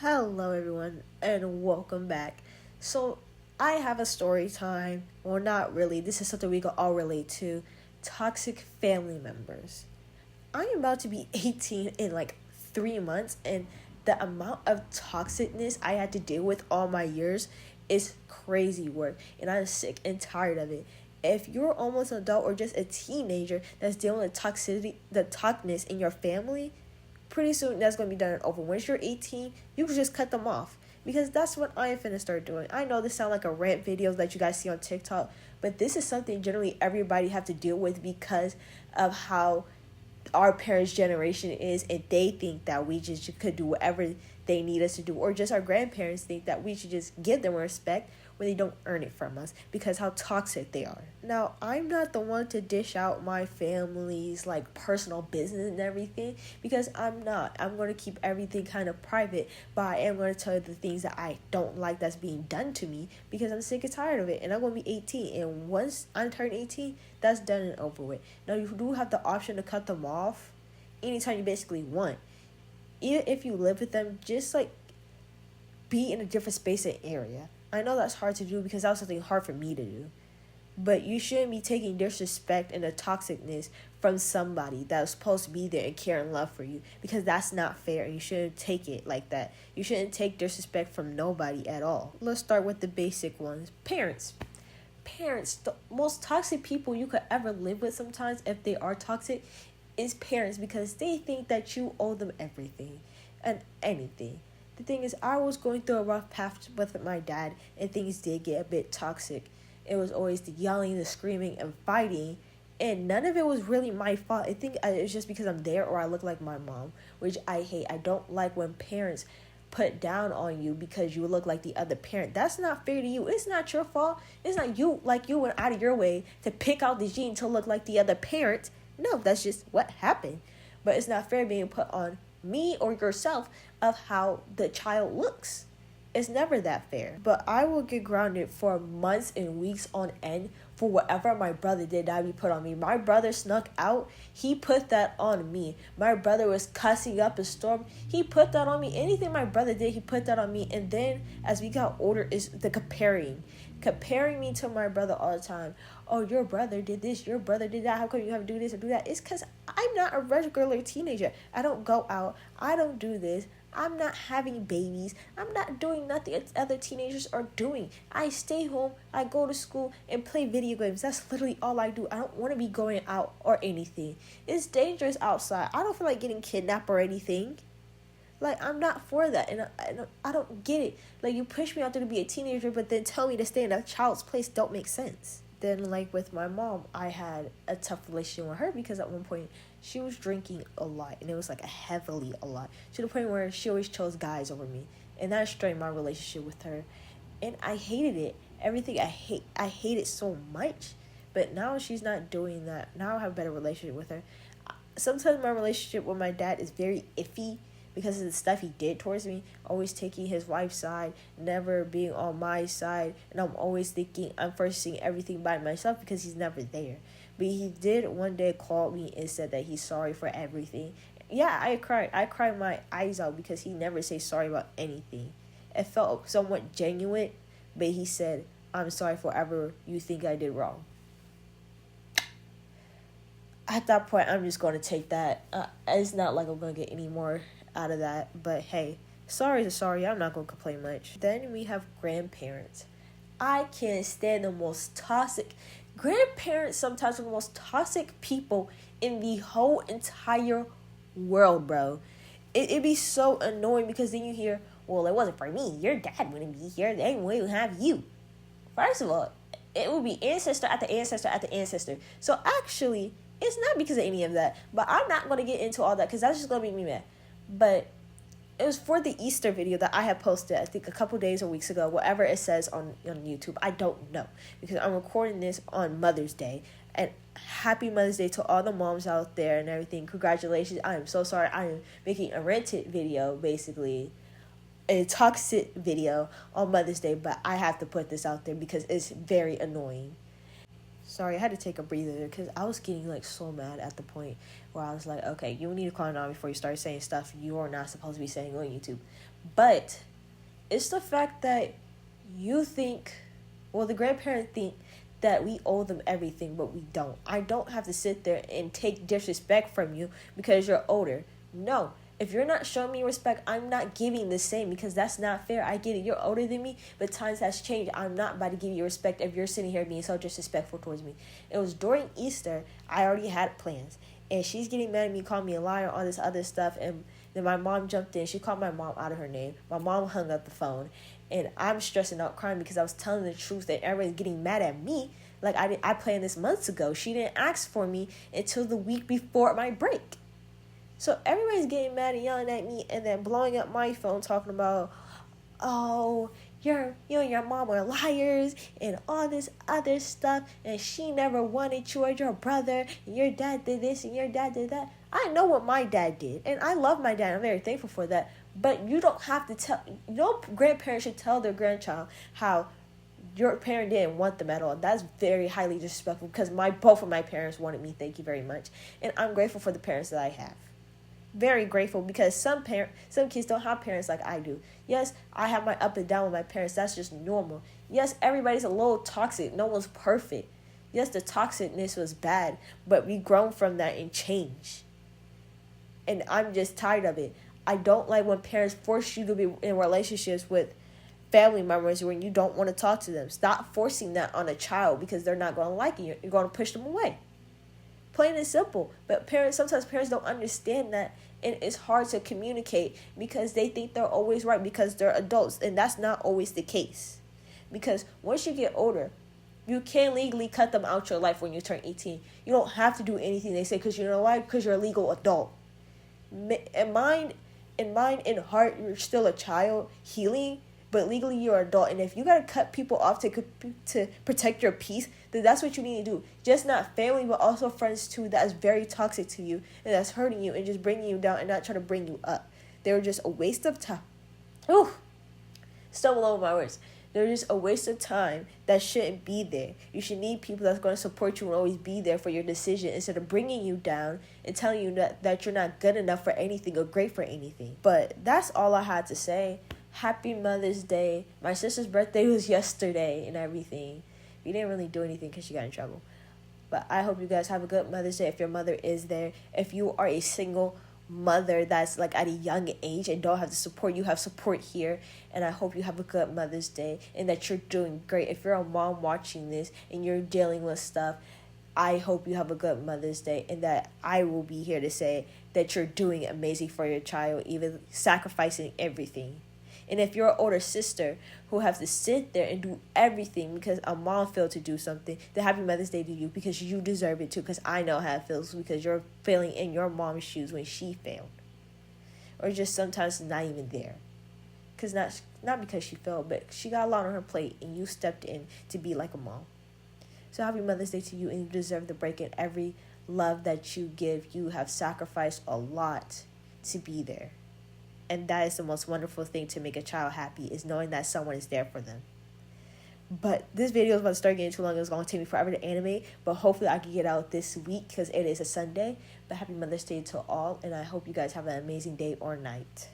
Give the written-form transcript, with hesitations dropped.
Hello, everyone, and welcome back. So, I have a story time. Well, not really. This is something we can all relate to toxic family members. I am about to be 18 in like 3 months, and the amount of toxicness I had to deal with all my years is crazy work, and I'm sick and tired of it. If you're almost an adult or just a teenager that's dealing with toxicity, the toxicness in your family, pretty soon that's gonna be done and over. Once you're 18, you can just cut them off. Because that's what I am finna start doing. I know this sound like a rant videos that you guys see on TikTok, but this is something generally everybody have to deal with because of how our parents' generation is, and they think that we just could do whatever they need us to do, or just our grandparents think that we should just give them respect when they don't earn it from us because how toxic they are. Now, I'm not the one to dish out my family's like personal business and everything because I'm not. I'm going to keep everything kind of private, but I am going to tell you the things that I don't like that's being done to me because I'm sick and tired of it, and I'm going to be 18, and once I turn 18, that's done and over with. Now, you do have the option to cut them off anytime you basically want. Even if you live with them, just like be in a different space and area. I know that's hard to do because that was something hard for me to do. But you shouldn't be taking disrespect and the toxicness from somebody that was supposed to be there and care and love for you because that's not fair, and you shouldn't take it like that. You shouldn't take disrespect from nobody at all. Let's start with the basic ones. Parents, the most toxic people you could ever live with sometimes, if they are toxic, is parents because they think that you owe them everything and anything. The thing is, I was going through a rough patch with my dad, and things did get a bit toxic. It was always the yelling, the screaming, and fighting, and none of it was really my fault. I think it's just because I'm there or I look like my mom, which I hate. I don't like when parents put down on you because you look like the other parent. That's not fair to you. It's not your fault. It's not you, like you went out of your way to pick out the gene to look like the other parent. No, that's just what happened. But it's not fair being put on me or yourself of how the child looks. It's never that fair. But I will get grounded for months and weeks on end for whatever my brother did that be put on me. My brother snuck out. He put that on me. My brother was cussing up a storm. He put that on me. Anything my brother did, he put that on me. And then as we got older, is the comparing me to my brother all the time. Oh, your brother did this, your brother did that, how come you have to do this or do that? It's because I'm not a regular teenager. I don't go out, I don't do this, I'm not having babies, I'm not doing nothing other teenagers are doing. I stay home, I go to school and play video games. That's literally all I do. I don't want to be going out or anything. It's dangerous outside. I don't feel like getting kidnapped or anything. Like, I'm not for that, and I don't get it. Like, you push me out there to be a teenager, but then tell me to stay in a child's place don't make sense. Then, like, with my mom, I had a tough relationship with her because at one point, she was drinking a lot, and it was, like, heavily a lot, to the point where she always chose guys over me, and that strained my relationship with her, and I hated it. Everything I hate it so much, but now she's not doing that. Now I have a better relationship with her. Sometimes my relationship with my dad is very iffy because of the stuff he did towards me, always taking his wife's side, never being on my side, and I'm always thinking I'm first seeing everything by myself because he's never there. But he did one day call me and said that he's sorry for everything. Yeah, I cried. I cried my eyes out because he never says sorry about anything. It felt somewhat genuine, but he said, I'm sorry for whatever you think I did wrong. At that point, I'm just going to take that. It's not like I'm going to get any more out of that, but hey, sorry is sorry. I'm not going to complain much. Then we have grandparents. I can't stand the most toxic grandparents. Sometimes are the most toxic people in the whole entire world, bro. It'd be so annoying because then you hear, well, it wasn't for me, your dad wouldn't be here, they wouldn't have you. First of all, it would be ancestor after ancestor after ancestor. So actually, it's not because of any of that. But I'm not going to get into all that because that's just going to make me mad. But it was for the Easter video that I had posted, I think a couple days or weeks ago, whatever it says on YouTube. I don't know because I'm recording this on Mother's Day. And happy Mother's Day to all the moms out there and everything. Congratulations. I am so sorry. I am making a rented video, basically. A toxic video on Mother's Day, but I have to put this out there because it's very annoying. Sorry, I had to take a breather because I was getting like so mad at the point where I was like, okay, you need to calm down before you start saying stuff you are not supposed to be saying on YouTube. But it's the fact that you think, well, the grandparents think that we owe them everything, but we don't. I don't have to sit there and take disrespect from you because you're older. No. If you're not showing me respect, I'm not giving the same because that's not fair. I get it. You're older than me, but times has changed. I'm not about to give you respect if you're sitting here being so disrespectful towards me. It was during Easter. I already had plans. And she's getting mad at me, calling me a liar, all this other stuff. And then my mom jumped in. She called my mom out of her name. My mom hung up the phone. And I'm stressing out, crying because I was telling the truth that everybody's getting mad at me. Like, I planned this months ago. She didn't ask for me until the week before my break. So everybody's getting mad and yelling at me and then blowing up my phone talking about, oh, you and your mom are liars and all this other stuff, and she never wanted you or your brother, and your dad did this and your dad did that. I know what my dad did, and I love my dad. I'm very thankful for that. But you don't have to tell, no grandparent should tell their grandchild how your parent didn't want them at all. That's very highly disrespectful because both of my parents wanted me. Thank you very much. And I'm grateful for the parents that I have. Very grateful because some kids don't have parents like I do. Yes, I have my up and down with my parents. That's just normal. Yes, everybody's a little toxic. No one's perfect. Yes, the toxicness was bad, but we grown from that and changed. And I'm just tired of it. I don't like when parents force you to be in relationships with family members when you don't want to talk to them. Stop forcing that on a child because they're not going to like it. You're going to push them away. Plain and simple. But sometimes parents don't understand that, and it's hard to communicate because they think they're always right because they're adults, and that's not always the case. Because once you get older, you can legally cut them out your life when you turn 18. You don't have to do anything they say because you know why? Because you're a legal adult. In mind and heart, you're still a child healing, but legally you're an adult. And if you gotta cut people off to protect your peace, then that's what you need to do. Just not family, but also friends too. That's very toxic to you and that's hurting you and just bringing you down and not trying to bring you up. They're just a waste of time. Ooh, stumble over my words. They're just a waste of time that shouldn't be there. You should need people that's going to support you and always be there for your decision instead of bringing you down and telling you that you're not good enough for anything or great for anything. But that's all I had to say. Happy Mother's Day. My sister's birthday was yesterday and everything. We didn't really do anything because she got in trouble. But I hope you guys have a good Mother's Day if your mother is there. If you are a single mother that's like at a young age and don't have the support, you have support here. And I hope you have a good Mother's Day and that you're doing great. If you're a mom watching this and you're dealing with stuff, I hope you have a good Mother's Day and that I will be here to say that you're doing amazing for your child, even sacrificing everything. And if you're an older sister who has to sit there and do everything because a mom failed to do something, then happy Mother's Day to you because you deserve it too, because I know how it feels because you're feeling in your mom's shoes when she failed. Or just sometimes not even there. Because not because she failed, but she got a lot on her plate and you stepped in to be like a mom. So happy Mother's Day to you, and you deserve the break. And every love that you give, you have sacrificed a lot to be there. And that is the most wonderful thing to make a child happy, is knowing that someone is there for them. But this video is about to start getting too long. It's going to take me forever to animate. But hopefully I can get out this week because it is a Sunday. But happy Mother's Day to all. And I hope you guys have an amazing day or night.